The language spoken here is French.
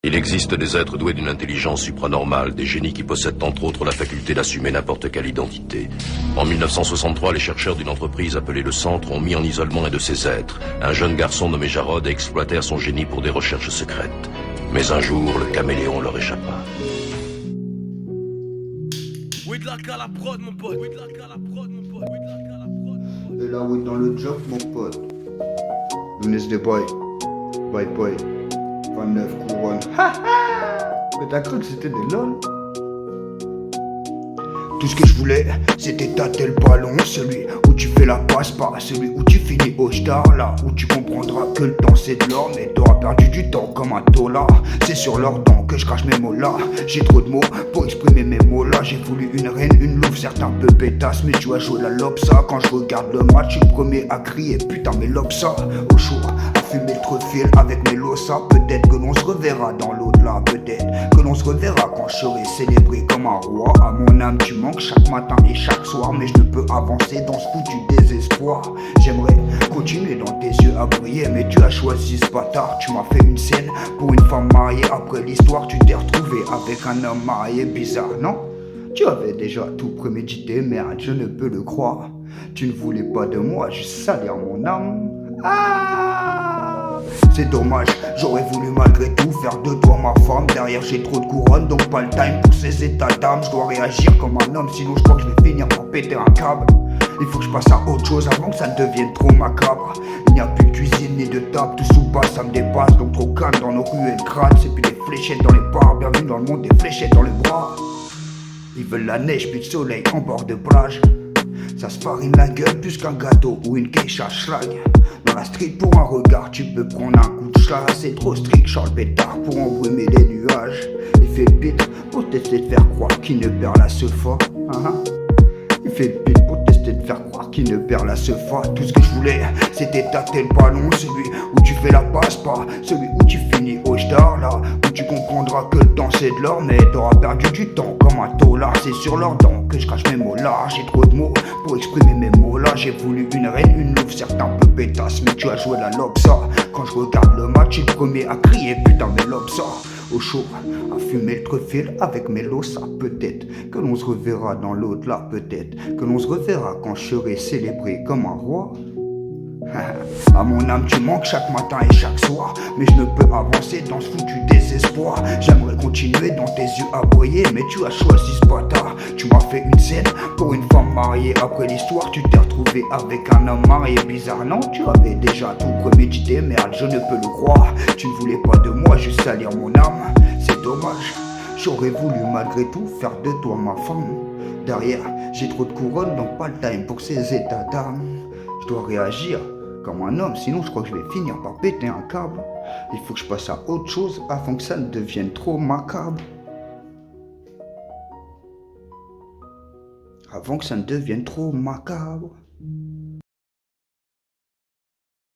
Il existe des êtres doués d'une intelligence supranormale, des génies qui possèdent entre autres la faculté d'assumer n'importe quelle identité. En 1963, les chercheurs d'une entreprise appelée le Centre ont mis en isolement un de ces êtres, un jeune garçon nommé Jarod, et exploitèrent son génie pour des recherches secrètes. Mais un jour, le caméléon leur échappa. Et là, oui, dans le job, mon pote. Younes de boy. Boy, boy. 29 couronnes. Mais t'as cru que c'était des lol? Tout ce que je voulais, c'était tâter le ballon. Celui où tu fais la passe, pas celui où tu finis au star. Là où tu comprendras que le temps c'est de l'or. Mais t'auras perdu du temps comme un tola. C'est sur leurs dents que je crache mes mots là. J'ai trop de mots pour exprimer mes mots là. J'ai voulu une reine, une louve, certes un peu pétasse. Mais tu as joué la lopsa. Quand je regarde le match, je suis le premier à crier putain mais lopsa. Au chaud, à fumer le trefil avec mes losa. Peut-être que l'on se reverra dans l'au-delà. Peut-être que l'on se reverra quand je serai célébré comme un roi. À mon âme tu manques chaque matin et chaque soir. Mais je ne peux avancer dans ce foutu désespoir. J'aimerais continuer dans tes yeux à briller. Mais tu as choisi ce bâtard. Tu m'as fait une scène pour une femme mariée. Après l'histoire tu t'es retrouvé avec un homme marié. Bizarre, non? Tu avais déjà tout prémédité, merde, je ne peux le croire. Tu ne voulais pas de moi, juste salir mon âme. Ah, c'est dommage, j'aurais voulu malgré tout faire de toi ma femme. Derrière j'ai trop de couronnes, donc pas le time pour ces états d'âme. Je dois réagir comme un homme, sinon je crois que je vais finir par péter un câble. Il faut que je passe à autre chose avant que ça ne devienne trop macabre. Il n'y a plus de cuisine ni de table, tout sous bas ça me dépasse. Donc trop calme dans nos rues et le crâne. C'est plus des fléchettes dans les bars, bienvenue dans le monde des fléchettes dans le bras. Ils veulent la neige, puis le soleil en bord de plage. Ça se farine la gueule plus qu'un gâteau ou une geisha schlag. Dans la street pour un regard, tu peux prendre un coup de schlag. C'est trop strict, Charles Pétard pour embrumer les nuages. Il fait le beat pour tester de faire croire qu'il ne perd la seule fois. Il fait le beat pour tester de faire croire qu'il ne perd la seule fois. Tout ce que je voulais, c'était tâter le ballon. Celui où tu fais la passe, pas celui où tu finis au star. Là où tu comprendras que le temps c'est de l'or. Mais t'auras perdu du temps comme un taulard. C'est sur leurs dents que je crache mes mots là. J'ai trop de mots pour exprimer mes mots là. J'ai voulu une reine, une louve, certes un peu pétasse. Mais tu as joué la lopsa. Quand je regarde le match, je suis le premier à crier putain mais lopsa. Au chaud, à fumer le trefil avec mes losa. Peut-être que l'on se reverra dans l'au-delà. Peut-être que l'on se reverra quand je serai célébré comme un roi. À mon âme tu manques chaque matin et chaque soir. Mais je ne peux avancer dans ce foutu désespoir. J'aimerais continuer dans tes yeux à briller. Mais tu as choisi ce bâtard. Tu m'as fait une scène pour une femme mariée. Après l'histoire tu t'es retrouvé avec un homme marié. Bizarre non? Tu avais déjà tout prémédité. Merde je ne peux le croire. Tu ne voulais pas de moi, juste salir mon âme. C'est dommage. J'aurais voulu malgré tout faire de toi ma femme. Derrière j'ai trop de couronnes, donc pas le time pour ces états d'âme. Je dois réagir comme un homme, sinon je crois que je vais finir par péter un câble. Il faut que je passe à autre chose avant que ça ne devienne trop macabre. Avant que ça ne devienne trop macabre.